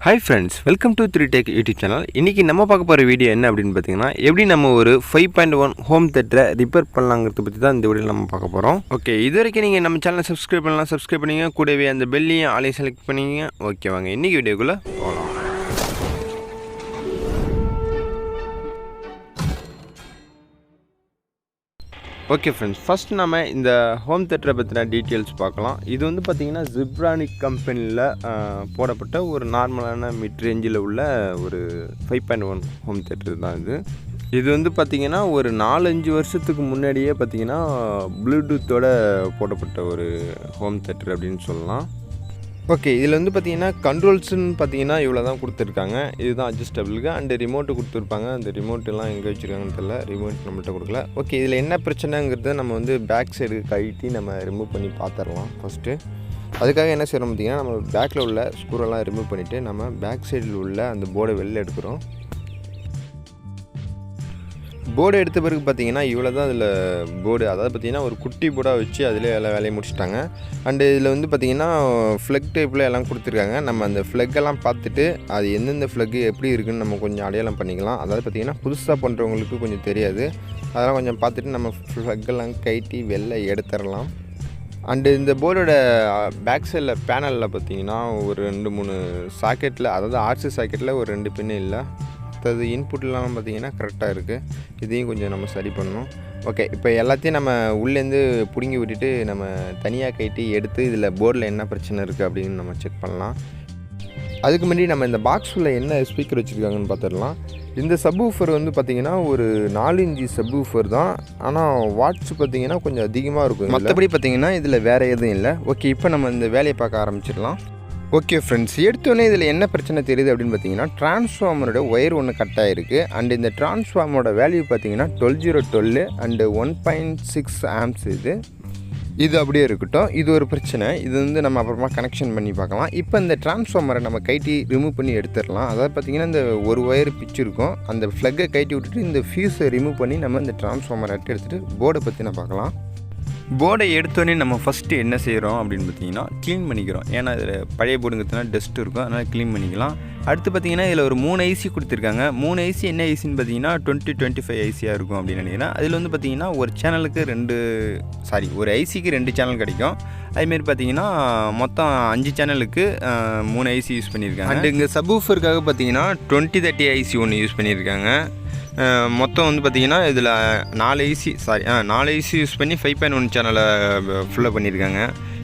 Hi friends, welcome to 3Tech YouTube channel. இன்னைக்கு நம்ம பார்க்க போற வீடியோ என்ன அப்படினு பாத்தீங்கன்னா எப்படி நம்ம ஒரு 5.1 ஹோம் தியேட்டரை ரிப்பேர் பண்ணலாம்ங்கறத பத்தி தான் இந்த வீடியோல நம்ம பார்க்க போறோம். ஓகே, இதுவரைக்கும் நீங்க நம்ம சேனலை சப்ஸ்கிரைப் பண்ணலாம், சப்ஸ்கிரைப் பண்ணீங்க, கூடவே அந்த பெல்லையும் ஆலையும் செலக்ட் பண்ணீங்க. ஓகே, வாங்க இன்னைக்கு வீடியோக்குள்ள போலாம். ஓகே ஃப்ரெண்ட்ஸ், ஃபர்ஸ்ட் நம்ம இந்த ஹோம் தியேட்டரை பற்றின டீட்டெயில்ஸ் பார்க்கலாம். இது வந்து பார்த்திங்கன்னா ஜிப்ரானிக் கம்பெனியில் போடப்பட்ட ஒரு நார்மலான மிட் ரேஞ்சில் உள்ள ஒரு 5.1 ஹோம் தியேட்டர் தான் இது வந்து பார்த்திங்கன்னா ஒரு 4-5 வருஷத்துக்கு முன்னாடியே பார்த்திங்கன்னா ப்ளூடூத்தோட போடப்பட்ட ஒரு ஹோம் தியேட்டர் அப்படின்னு சொல்லலாம். ஓகே, இதில் வந்து பார்த்திங்கன்னா கண்ட்ரோல்ஸ்ன்னு பார்த்திங்கன்னா இவ்வளோ தான் கொடுத்துருக்காங்க. இதுதான் அட்ஜஸ்டபிளுக்கு அண்டு ரிமோட்டு கொடுத்துருப்பாங்க. அந்த ரிமோட்டெல்லாம் எங்கே வச்சுருக்காங்கன்னு தெரியல, ரிமோட் நம்மள்கிட்ட கொடுக்கல. ஓகே, இதில் என்ன பிரச்சனைங்கிறத நம்ம வந்து பேக் சைடு கழட்டி நம்ம ரிமூவ் பண்ணி பார்த்துடலாம். ஃபஸ்ட்டு அதுக்காக என்ன செய்கிறோம் பார்த்திங்கன்னா, நம்ம பேக்கில் உள்ள ஸ்க்ரூவெல்லாம் ரிமூவ் பண்ணிவிட்டு நம்ம பேக் சைடில் உள்ள அந்த போர்டை வெளில எடுக்கிறோம். போர்டு எடுத்த பிறகு பார்த்திங்கன்னா இவ்வளோ தான் அதில் போர்டு, அதாவது பார்த்திங்கன்னா ஒரு குட்டி போர்டாக வச்சு அதில் எல்லா வேலையை முடிச்சிட்டாங்க. அண்டு இதில் வந்து பார்த்திங்கன்னா ஃப்ளக் டைப்பில் எல்லாம் கொடுத்துருக்காங்க. நம்ம அந்த ஃப்ளக்கெல்லாம் பார்த்துட்டு அது எந்தெந்த ஃப்ளக்கு எப்படி இருக்குதுன்னு நம்ம கொஞ்சம் அடையாளம் பண்ணிக்கலாம். அதாவது பார்த்திங்கன்னா புதுசாக பண்ணுறவங்களுக்கு கொஞ்சம் தெரியாது, அதெல்லாம் கொஞ்சம் பார்த்துட்டு நம்ம ஃப்ளக்கெல்லாம் கைட்டி வெளில எடுத்துடலாம். அண்டு இந்த போர்டோட பேக் சைடில் பேனலில் பார்த்திங்கன்னா ஒரு 2-3 சாக்கெட்டில், அதாவது ஆர்சி சாக்கெட்டில் ஒரு 2 பின்னு இல்லை, அது இன்புட்லாம் பார்த்திங்கன்னா கரெக்டாக இருக்குது. இதையும் கொஞ்சம் நம்ம சரி பண்ணணும். ஓகே, இப்போ எல்லாத்தையும் நம்ம உள்ளேருந்து பிடுங்கி விட்டுட்டு நம்ம தனியாக கைட்டி எடுத்து இதில் போர்டில் என்ன பிரச்சனை இருக்குது அப்படின்னு நம்ம செக் பண்ணலாம். அதுக்கு முன்னாடி நம்ம இந்த பாக்ஸ் உள்ள என்ன ஸ்பீக்கர் வச்சுருக்காங்கன்னு பார்த்துடலாம். இந்த சப்வூஃபர் வந்து பார்த்திங்கன்னா ஒரு 4 இன்ச்சி சப்வூஃபர் தான், ஆனால் வாட்ஸ் பார்த்திங்கன்னா கொஞ்சம் அதிகமாக இருக்கும். மற்றபடி பார்த்திங்கன்னா இதில் வேறு எதுவும் இல்லை. ஓகே, இப்போ நம்ம இந்த வேலையை பார்க்க ஆரம்பிச்சிடலாம். ஓகே ஃப்ரெண்ட்ஸ், எடுத்தோடனே இதில் என்ன பிரச்சனை தெரியுது அப்படின்னு பார்த்தீங்கன்னா, டிரான்ஸ்ஃபார்மரோட ஒயர் ஒன்று கட் ஆகிருக்கு. அண்டு இந்த டிரான்ஸ்ஃபார்மரோட வேல்யூ பார்த்தீங்கன்னா 12012 அண்டு 1.6 ஆம்ஸ். இது அப்படியே இருக்கட்டும், இது ஒரு பிரச்சனை. இது வந்து நம்ம அப்புறமா கனெக்ஷன் பண்ணி பார்க்கலாம். இப்போ இந்த டிரான்ஸ்ஃபார்மரை நம்ம கைட்டி ரிமூவ் பண்ணி எடுத்துடலாம். அதாவது பார்த்திங்கன்னா இந்த ஒரு ஒயர் பிச்சிருக்கும், அந்த ஃப்ளக்கை கைட்டி விட்டுட்டு இந்த ஃபியூஸை ரிமூவ் பண்ணி நம்ம இந்த டிரான்ஸ்ஃபார்மரை எடுத்துகிட்டு போர்டை பற்றி நான் பார்க்கலாம். போர்டை எடுத்தோடனே நம்ம ஃபஸ்ட்டு என்ன செய்கிறோம் அப்படின்னு பார்த்தீங்கன்னா க்ளீன் பண்ணிக்கிறோம். ஏன்னா இதில் பழைய போர்டுங்கிறதுனா டஸ்ட் இருக்கும், அதனால் க்ளீன் பண்ணிக்கலாம். அடுத்து பார்த்திங்கன்னா இதில் ஒரு 3 ஐசி கொடுத்துருக்காங்க. 3 ஐசி என்ன ஐசின்னு பார்த்தீங்கன்னா 2025 ஐசியாக இருக்கும் அப்படின்னு நினைக்கிறேன். அதில் வந்து பார்த்திங்கன்னா ஒரு சேனலுக்கு ஒரு ஐசிக்கு 2 சேனல் கிடைக்கும். அதுமாரி பார்த்திங்கன்னா மொத்தம் 5 சேனலுக்கு 3 ஐசி யூஸ் பண்ணியிருக்காங்க. அண்டு இங்கே சப்வூஃபருக்காக பார்த்திங்கன்னா 2030 ஐசி ஒன்று யூஸ் பண்ணியிருக்காங்க. மொத்தம் வந்து பார்த்திங்கன்னா இதில் 4 ஐசி யூஸ் பண்ணி 5.1 சேனலை ஃபுல்லாக பண்ணியிருக்காங்க.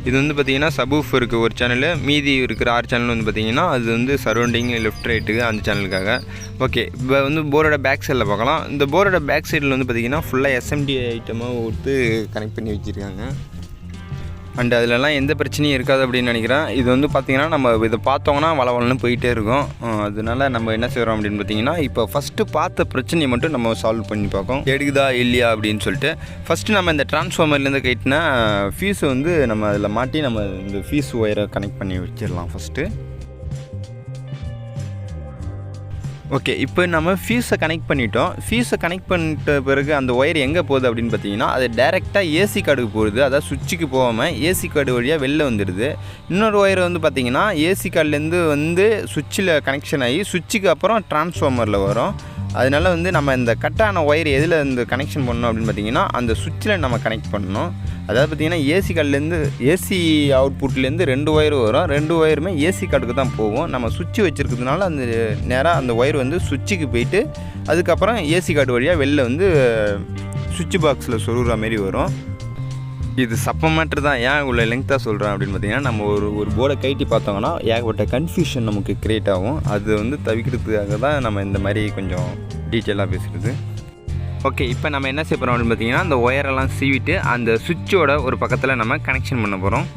இது வந்து பார்த்திங்கன்னா சப்வூஃபருக்கு ஒரு சேனலு, மீதி இருக்கிற 6 சேனல் வந்து பார்த்திங்கன்னா அது வந்து சரௌண்டிங் லெஃப்ட் ரைட்டுக்கு அந்த சேனலுக்காக. ஓகே, இப்போ வந்து போர்டோட பேக் சைடில் பார்க்கலாம். இந்த போர்டோட பேக் சைடில் வந்து பார்த்திங்கன்னா ஃபுல்லாக எஸ்எம்டி ஐட்டமாக கொடுத்து கனெக்ட் பண்ணி வச்சுருக்காங்க. அண்ட் அதிலலாம் எந்த பிரச்சனையும் இருக்காது அப்படின்னு நினைக்கிறேன். இது வந்து பார்த்திங்கன்னா நம்ம இதை பார்த்தோங்கன்னா வளவலன்னு போயிட்டே இருக்கும். அதனால நம்ம என்ன செய்கிறோம் அப்படின்னு பார்த்தீங்கன்னா, இப்போ ஃபஸ்ட்டு பார்த்த பிரச்சனையை மட்டும் நம்ம சால்வ் பண்ணி பார்ப்போம், எடுக்குதா இல்லையா அப்படின்னு சொல்லிட்டு. ஃபஸ்ட்டு நம்ம இந்த டிரான்ஸ்ஃபார்மர்லேருந்து கைட்டினா ஃபீஸை வந்து நம்ம அதில் மாட்டி நம்ம இந்த ஃபீஸ் ஒயரை கனெக்ட் பண்ணி வச்சிடலாம் ஃபஸ்ட்டு. ஓகே, இப்போ நம்ம ஃபீஸை கனெக்ட் பண்ணிட்டோம். ஃபீஸை கனெக்ட் பண்ணிட்ட பிறகு அந்த ஒயர் எங்கே போகுது அப்படின்னு பார்த்தீங்கன்னா, அது டேரெக்டாக ஏசி கார்டுக்கு போகுது. அதாவது சுவிட்சுக்கு போகாமல் ஏசி கார்டு வழியாக வெளில வந்துடுது. இன்னொரு ஒயர் வந்து பார்த்திங்கன்னா ஏசி கார்டுலேருந்து வந்து சுவிட்சில் கனெக்ஷன் ஆகி சுவிட்சுக்கு அப்புறம் டிரான்ஸ்ஃபார்மரில் வரும். அதனால வந்து நம்ம இந்த கட்டான ஒயர் எதில் இந்த கனெக்ஷன் பண்ணணும் அப்படின்னு பார்த்திங்கன்னா அந்த சுவிட்சில் நம்ம கனெக்ட் பண்ணணும். அதாவது பார்த்திங்கன்னா ஏசி கார்டுலேருந்து ஏசி அவுட்புட்லேருந்து 2 ஒயர் வரும். 2 ஒயருமே ஏசி கார்டுக்கு தான் போகும். நம்ம சுவிட்சு வச்சுருக்கிறதுனால அந்த நேராக அந்த ஒயர் வந்து சுவிட்சுக்கு போயிட்டு அதுக்கப்புறம் ஏசி கார்டு வழியாக வெளில வந்து சுவிட்ச் பாக்ஸில் சொருகிற மாரி வரும். இது சப்ப மேட்ரு தான். ஏன் இவ்வளோ லெங்க்த்தாக சொல்கிறேன் அப்படின்னு பார்த்தீங்கன்னா, நம்ம ஒரு போர்டை கைட்டி பார்த்தோங்கன்னா ஏகப்பட்ட கன்ஃபியூஷன் நமக்கு க்ரியேட் ஆகும். அது வந்து தவிர்க்கிறதுக்காக தான் நம்ம இந்த மாதிரி கொஞ்சம் டீட்டெயிலாக பேசுகிறது. ஓகே, இப்போ நம்ம என்ன செய்ய போகிறோம் அப்படின்னு பார்த்தீங்கன்னா, அந்த ஒயரெல்லாம் சீவிட்டு அந்த சுவிட்சோட ஒரு பக்கத்தில் நம்ம கனெக்ஷன் பண்ண போகிறோம்.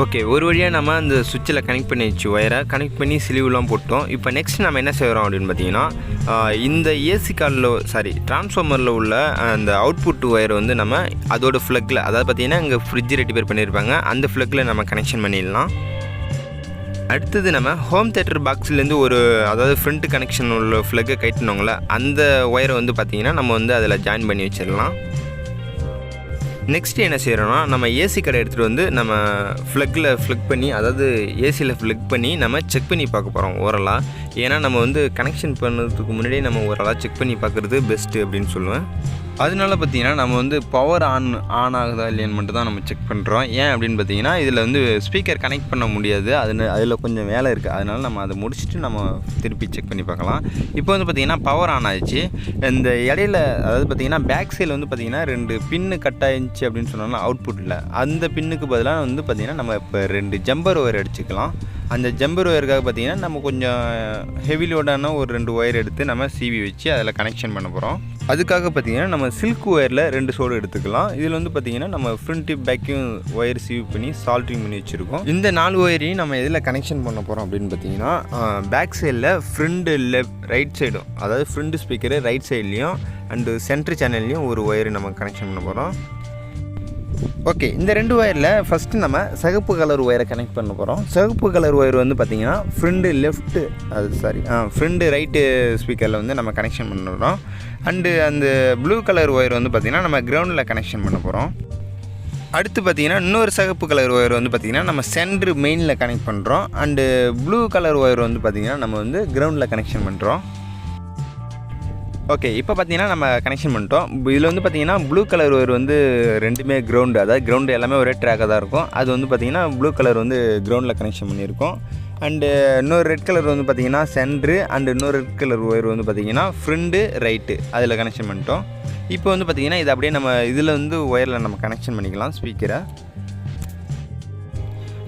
ஓகே, ஒரு வழியாக நம்ம அந்த சுவிட்சில் கனெக்ட் பண்ணி வச்சு ஒயரை கனெக்ட் பண்ணி ஸ்லீவ்லாம் போட்டோம். இப்போ நெக்ஸ்ட் நம்ம என்ன செய்கிறோம் அப்படின்னு பார்த்தீங்கன்னா, இந்த ஏசி கார்டில் டிரான்ஸ்ஃபார்மரில் உள்ள அந்த அவுட்புட் ஒயர் வந்து நம்ம அதோட ஃப்ளக்கில், அதாவது பார்த்திங்கன்னா இங்கே ஃப்ரிட்ஜ் ரெட்டிபேர் பண்ணியிருப்பாங்க, அந்த ஃப்ளக்கில் நம்ம கனெக்ஷன் பண்ணிடலாம். அடுத்தது நம்ம ஹோம் தியேட்டர் பாக்ஸ்லேருந்து ஒரு அதாவது ஃப்ரண்ட் கனெக்ஷன் உள்ள ஃப்ளக்கை கைட்டினோங்கள அந்த ஒயரை வந்து பார்த்திங்கன்னா நம்ம வந்து அதில் ஜாயின் பண்ணி வச்சிடலாம். நெக்ஸ்ட்டு என்ன செய்கிறோன்னா நம்ம ஏசி கடை எடுத்துகிட்டு வந்து நம்ம ஃப்ளக் பண்ணி அதாவது ஏசியில் ஃப்ளக் பண்ணி நம்ம செக் பண்ணி பார்க்க போகிறோம் ஓரலாக. ஏன்னா நம்ம வந்து கனெக்ஷன் பண்ணுறதுக்கு முன்னாடியே நம்ம ஓரலாக செக் பண்ணி பார்க்குறது பெஸ்ட்டு அப்படின்னு சொல்லுவேன். அதனால பார்த்திங்கன்னா நம்ம வந்து பவர் ஆன் ஆகுதா இல்லையான்னு மட்டும் தான் நம்ம செக் பண்ணுறோம். ஏன் அப்படின்னு பார்த்தீங்கன்னா இதில் வந்து ஸ்பீக்கர் கனெக்ட் பண்ண முடியாது, அதில் கொஞ்சம் வேலை இருக்குது. அதனால் நம்ம அதை முடிச்சுட்டு நம்ம திருப்பி செக் பண்ணி பார்க்கலாம். இப்போ வந்து பார்த்திங்கன்னா பவர் ஆன் ஆகிடுச்சு. இந்த இடையில அதாவது பார்த்திங்கன்னா பேக் சைடில் வந்து பார்த்திங்கன்னா 2 பின்னு கட் ஆகிடுச்சு அப்படின்னு சொன்னாலும் அவுட்புட்டில் அந்த பின்னுக்கு பதிலாக வந்து பார்த்திங்கன்னா நம்ம இப்போ 2 ஜம்பர் ஒயர் அடிச்சுக்கலாம். அந்த ஜம்பர் ஒயருக்காக பார்த்திங்கன்னா நம்ம கொஞ்சம் ஹெவி லோடான ஒரு 2 ஒயர் எடுத்து நம்ம சிவி வச்சு அதில் கனெக்ஷன் பண்ண போகிறோம். அதுக்காக பார்த்திங்கன்னா நம்ம சில்க் ஒயரில் 2 சோடு எடுத்துக்கலாம். இதில் வந்து பார்த்திங்கன்னா நம்ம ஃப்ரண்ட்டு பேக்கையும் ஒயர் சீவ் பண்ணி சால்ட்ரிங் பண்ணி வச்சுருக்கோம். இந்த 4 ஒயரையும் நம்ம எதில் கனெக்ஷன் பண்ண போகிறோம் அப்படின்னு பார்த்திங்கன்னா பேக் சைடில் ஃப்ரண்ட்டு ரைட் சைடும் அதாவது ஃப்ரண்ட் ஸ்பீக்கரு ரைட் சைட்லேயும் அண்டு சென்ட்ரு சேனல்லையும் ஒரு ஒயர் நம்ம கனெக்ஷன் பண்ண போகிறோம். ஓகே, இந்த 2 ஒயரில் ஃபஸ்ட்டு நம்ம சிகப்பு கலர் ஒயரை கனெக்ட் பண்ண போகிறோம். சிகப்பு கலர் ஒயர் வந்து பார்த்திங்கன்னா ஃப்ரண்ட்டு ரைட்டு ஸ்பீக்கரில் வந்து நம்ம கனெக்ஷன் பண்ணுறோம். அண்டு அந்த ப்ளூ கலர் ஒயர் வந்து பார்த்திங்கன்னா நம்ம கிரவுண்டில் கனெக்ஷன் பண்ண போகிறோம். அடுத்து பார்த்திங்கன்னா இன்னொரு சிகப்பு கலர் ஒயர் வந்து பார்த்திங்கன்னா நம்ம சென்ட்ரு மெயினில் கனெக்ட் பண்ணுறோம். அண்டு ப்ளூ கலர் ஒயர் வந்து பார்த்திங்கன்னா நம்ம வந்து கிரவுண்டில் கனெக்ஷன் பண்ணுறோம். ஓகே, இப்போ பார்த்திங்கன்னா நம்ம கனெக்ஷன் பண்ணிட்டோம். இதில் வந்து பார்த்திங்கன்னா ப்ளூ கலர் ஒயர் வந்து 2மே கிரவுண்டு, அதாவது கிரவுண்டு எல்லாமே ஒரே ட்ராக்காக தான் இருக்கும். அது வந்து பார்த்திங்கன்னா ப்ளூ கலர் வந்து கிரவுண்டில் கனெக்ஷன் பண்ணியிருக்கோம். அண்டு இன்னொரு ரெட் கலர் வந்து பார்த்திங்கன்னா சென்ட்ரு அண்டு இன்னொரு ரெட் கலர் ஒயர் வந்து பார்த்திங்கன்னா ஃப்ரண்ட்டு ரைட்டு அதில் கனெக்ஷன் பண்ணிட்டோம். இப்போ வந்து பார்த்திங்கன்னா இது அப்படியே நம்ம இதில் வந்து ஒயரில் நம்ம கனெக்ஷன் பண்ணிக்கலாம் ஸ்பீக்கரை.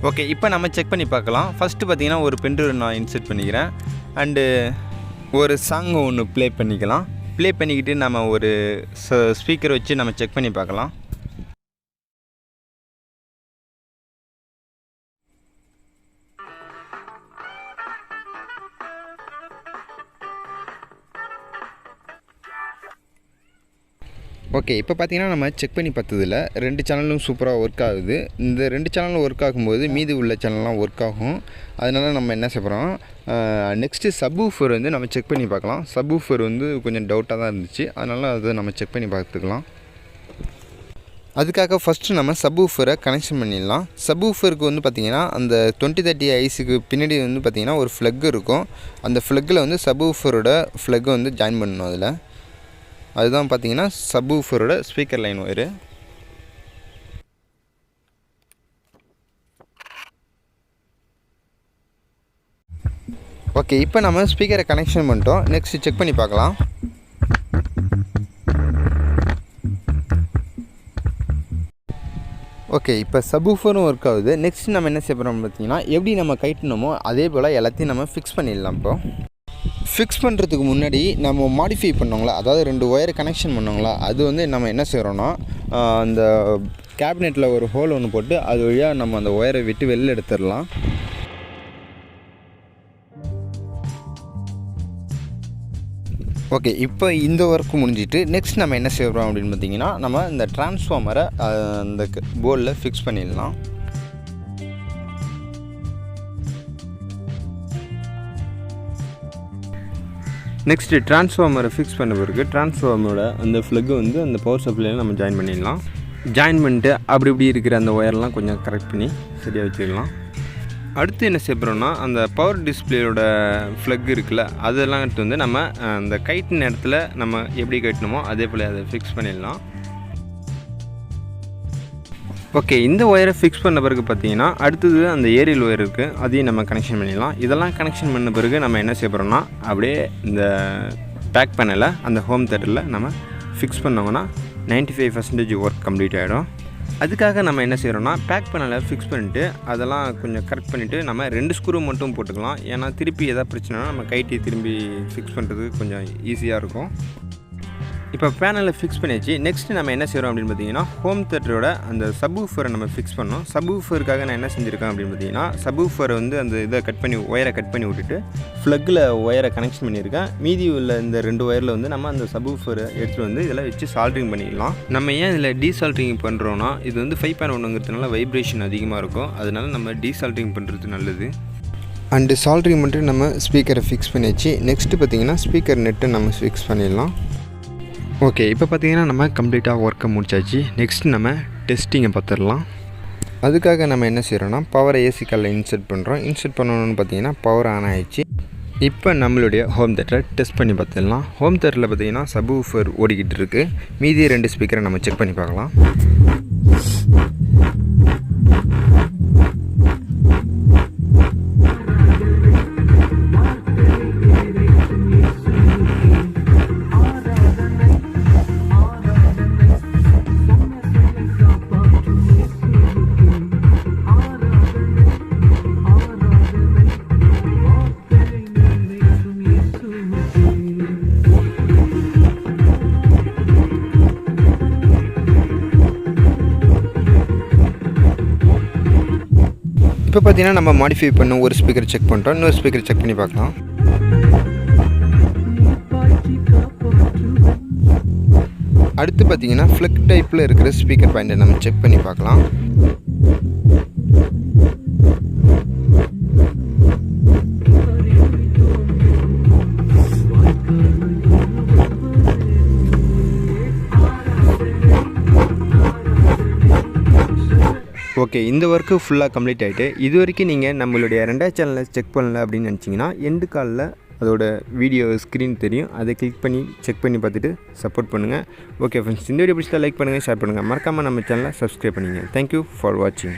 ஓகே, இப்போ நம்ம செக் பண்ணி பார்க்கலாம். ஃபஸ்ட்டு பார்த்திங்கன்னா ஒரு பென்ட்ரைவ் நான் இன்சர்ட் பண்ணிக்கிறேன். அண்டு ஒரு சாங் ஒன்று ப்ளே பண்ணிக்கலாம். ப்ளே பண்ணிக்கிட்டு நம்ம ஒரு ஸ்பீக்கர் வச்சு நம்ம செக் பண்ணி பார்க்கலாம். ஓகே, இப்போ பார்த்திங்கன்னா நம்ம செக் பண்ணி பார்த்ததில் 2 சேனலும் சூப்பராக ஒர்க் ஆகுது. இந்த 2 சேனலும் ஒர்க் ஆகும்போது மீதி உள்ள சேனல்லாம் ஒர்க் ஆகும். அதனால் நம்ம என்ன செய்கிறோம், நெக்ஸ்ட்டு சப்வூஃபர் வந்து நம்ம செக் பண்ணி பார்க்கலாம். சப்வூஃபர் வந்து கொஞ்சம் டவுட்டாக தான் இருந்துச்சு, அதனால் அதை நம்ம செக் பண்ணி பார்த்துக்கலாம். அதுக்காக ஃபஸ்ட்டு நம்ம சப்வூஃபரை கனெக்ஷன் பண்ணிடலாம். சப்வூஃபருக்கு வந்து பார்த்திங்கன்னா அந்த 2030 ஐஸுக்கு பின்னாடி வந்து பார்த்திங்கன்னா ஒரு ஃப்ளக் இருக்கும். அந்த ஃப்ளக்கில் வந்து சப்வூஃபரோட ஃப்ளக்கை வந்து ஜாயின் பண்ணணும். அதில் அதுதான் பார்த்திங்கன்னா சப்வூஃபரோட ஸ்பீக்கர் லைன் ஒயரு. ஓகே, இப்போ நம்ம ஸ்பீக்கரை கனெக்ஷன் பண்ணிட்டோம். நெக்ஸ்ட்டு செக் பண்ணி பார்க்கலாம். ஓகே, இப்போ சப்வூஃபரும் ஒர்க் ஆகுது. நெக்ஸ்ட் நம்ம என்ன செய்ய போகிறோம்னு பார்த்திங்கன்னா எப்படி நம்ம கைட்டணுமோ அதே போல் எல்லாத்தையும் நம்ம ஃபிக்ஸ் பண்ணிடலாம். இப்போ ஃபிக்ஸ் பண்ணுறதுக்கு முன்னாடி நம்ம மாடிஃபை பண்ணோங்களா, அதாவது 2 ஒயரை கனெக்ஷன் பண்ணோங்களா, அது வந்து நம்ம என்ன செய்கிறோன்னா அந்த கேபினெட்டில் ஒரு ஹோல் ஒன்று போட்டு அது வழியாக நம்ம அந்த ஒயரை விட்டு வெளில எடுத்துடலாம். ஓகே, இப்போ இந்த ஒர்க்கு முடிஞ்சிட்டு நெக்ஸ்ட் நம்ம என்ன செய்கிறோம் அப்படின்னு பார்த்திங்கன்னா நம்ம இந்த டிரான்ஸ்ஃபார்மரை அந்த போர்டில் ஃபிக்ஸ் பண்ணிடலாம். நெக்ஸ்ட்டு டிரான்ஸ்ஃபார்மரை ஃபிக்ஸ் பண்ண பிறகு டிரான்ஸ்ஃபார்மரோட அந்த ஃப்ளக்கை வந்து அந்த பவர் சப்ளையில் நம்ம ஜாயின் பண்ணிடலாம். ஜாயின் பண்ணிட்டு அப்படி இப்படி இருக்கிற அந்த ஒயர்லாம் கொஞ்சம் கரெக்ட் பண்ணி சரியாக வச்சுக்கலாம். அடுத்து என்ன செய்யப்படுறோம்னா அந்த பவர் டிஸ்பிளேயோட ஃப்ளக் இருக்குல்ல, அதெல்லாம் எடுத்து வந்து நம்ம அந்த கைட்டின இடத்துல நம்ம எப்படி கட்டணுமோ அதே போல் அதை ஃபிக்ஸ் பண்ணிடலாம். ஓகே, இந்த ஒயரை ஃபிக்ஸ் பண்ண பிறகு பார்த்தீங்கன்னா அடுத்தது அந்த ஏரியல் ஒயர் இருக்குது, அதையும் நம்ம கனெக்ஷன் பண்ணிடலாம். இதெல்லாம் கனெக்ஷன் பண்ண பிறகு நம்ம என்ன செய்ய போகிறோம்னா அப்படியே இந்த பேக் பேனலை அந்த ஹோம் தியேட்டரில் நம்ம ஃபிக்ஸ் பண்ணோம்னா 95% ஒர்க் கம்ப்ளீட் ஆகிடும். அதுக்காக நம்ம என்ன செய்கிறோம்னா பேக் பேனலை ஃபிக்ஸ் பண்ணிவிட்டு அதெல்லாம் கொஞ்சம் கரெக்ட் பண்ணிவிட்டு நம்ம 2 ஸ்க்ரூ மட்டும் போட்டுக்கலாம். ஏன்னா திருப்பி எதாவது பிரச்சனைனா நம்ம கைட்டி திரும்பி ஃபிக்ஸ் பண்ணுறதுக்கு கொஞ்சம் ஈஸியாக இருக்கும். இப்போ பேனலை ஃபிக்ஸ் பண்ணியாச்சு. நெக்ஸ்ட்டு நம்ம என்ன செய்கிறோம் அப்படின்னு பார்த்தீங்கன்னா ஹோம் தியேட்டரோட அந்த சப்வூஃபரை நம்ம ஃபிக்ஸ் பண்ணோம். சப்வூஃபருக்காக நான் என்ன செஞ்சுருக்கேன் அப்படின்னு பார்த்தீங்கன்னா சப்வூஃபரை வந்து அந்த இதை ஒயரை கட் பண்ணி விட்டுட்டு ஃப்ளக்கில் ஒயரை கனெக்ஷன் பண்ணியிருக்கேன். மீதி உள்ள இந்த 2 ஒயரில் வந்து நம்ம அந்த சப்வூஃபரை எடுத்துகிட்டு வந்து இதில் வச்சு சால்ட்ரிங் பண்ணிடலாம். நம்ம ஏன் இதில் டீசால்ட்ரிங் பண்ணுறோன்னா இது வந்து 5.1ங்கிறதுனால வைப்ரேஷன் அதிகமாக இருக்கும், அதனால நம்ம டீசால்ட்ரிங் பண்ணுறது நல்லது. அண்டு சால்ட்ரிங் மட்டும் நம்ம ஸ்பீக்கரை ஃபிக்ஸ் பண்ணியாச்சு. நெக்ஸ்ட்டு பார்த்திங்கன்னா ஸ்பீக்கர் நெட்டை நம்ம ஃபிக்ஸ் பண்ணிடலாம். ஓகே, இப்போ பார்த்திங்கன்னா நம்ம கம்ப்ளீட்டாக ஒர்க்கை முடிச்சாச்சு. நெக்ஸ்ட்டு நம்ம டெஸ்டிங்கை பார்த்துடலாம். அதுக்காக நம்ம என்ன செய்கிறோன்னா பவரை ஏசி காரில் இன்சர்ட் பண்ணுறோம். இன்சர்ட் பண்ணணுன்னு பார்த்திங்கன்னா பவர் ஆன் ஆகிடுச்சு. இப்போ நம்மளுடைய ஹோம் தேட்டரை டெஸ்ட் பண்ணி பார்த்துடலாம். ஹோம் தேட்டரில் பார்த்திங்கன்னா சப்வூஃபர் ஓடிக்கிட்டு இருக்குது. மீதி 2 ஸ்பீக்கரை நம்ம செக் பண்ணி பார்க்கலாம். இப்போ பார்த்தீங்கன்னா நம்ம மாடிஃபை பண்ண ஒரு ஸ்பீக்கர் செக் பண்ணிட்டோம். இன்னொரு ஸ்பீக்கர் செக் பண்ணி பார்க்கலாம். அடுத்து பார்த்தீங்கன்னா ஃப்ளக் டைப்பில் இருக்கிற ஸ்பீக்கர் பாயிண்ட்டை நம்ம செக் பண்ணி பார்க்கலாம். ஓகே, இந்த ஒர்க்கு ஃபுல்லாக கம்ப்ளீட் ஆகிட்டு. இது வரைக்கும் நீங்கள் நம்மளுடைய 2வது சேனலை செக் பண்ணல அப்படின்னு நினச்சிங்கன்னா எண்டு காலில் அதோட வீடியோ ஸ்க்ரீன் தெரியும். அதை கிளிக் பண்ணி செக் பண்ணி பார்த்துட்டு சப்போர்ட் பண்ணுங்கள். ஓகே ஃப்ரெண்ட்ஸ், இந்த வீடியோ பிடிச்சா லைக் பண்ணுங்கள், ஷேர் பண்ணுங்கள். மறக்காமல் நம்ம சேனலை சப்ஸ்கிரைப் பண்ணிங்க. தேங்க்யூ ஃபார் வாட்சிங்.